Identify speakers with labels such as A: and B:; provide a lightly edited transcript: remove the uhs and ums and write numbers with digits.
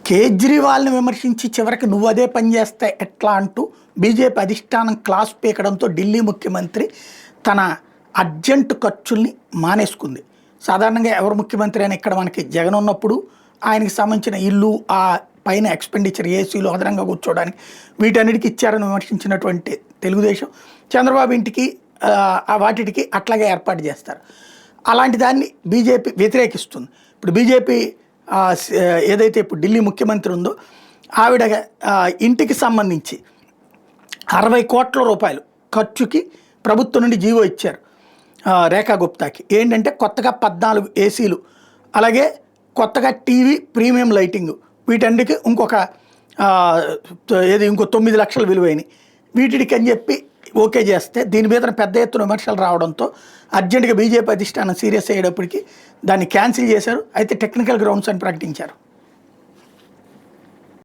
A: కేజ్రీవాల్ని విమర్శించి చివరికి నువ్వు అదే పని చేస్తే ఎట్లా అంటూ బీజేపీ అధిష్టానం క్లాస్ పీకడంతో ఢిల్లీ ముఖ్యమంత్రి తన అర్జెంటు ఖర్చుల్ని మానేసుకుంది. సాధారణంగా ఎవరు ముఖ్యమంత్రి అయినా ఇక్కడ మనకి జగన్ ఉన్నప్పుడు ఆయనకి సంబంధించిన ఇల్లు, ఆ పైన ఎక్స్పెండిచర్, ఏసీలు, అదనంగా కూర్చోవడానికి వీటన్నిటికీ ఇచ్చారని విమర్శించినటువంటి తెలుగుదేశం చంద్రబాబు ఇంటికి వాటికి అట్లాగే ఏర్పాటు చేస్తారు. అలాంటి దాన్ని బీజేపీ వ్యతిరేకిస్తుంది. ఇప్పుడు బీజేపీ ఏదైతే ఇప్పుడు ఢిల్లీ ముఖ్యమంత్రి ఉందో ఆవిడ ఇంటికి సంబంధించి 60 కోట్ల రూపాయలు ఖర్చుకి ప్రభుత్వం నుండి జీవో ఇచ్చారు రేఖా గుప్తాకి. ఏంటంటే కొత్తగా 14 ఏసీలు, అలాగే కొత్తగా టీవీ, ప్రీమియం లైటింగ్, వీటన్నిటికీ ఇంకొక 9 లక్షలు విలువైనవి. వీటికి అని చెప్పి ఓకే చేస్తే దీని మీద పెద్ద ఎత్తున విమర్శలు రావడంతో అర్జెంటుగా బీజేపీ అధిష్టానం సీరియస్ అయ్యేటప్పటికి దాన్ని క్యాన్సిల్ చేశారు. అయితే టెక్నికల్ గ్రౌండ్స్ అని ప్రకటించారు.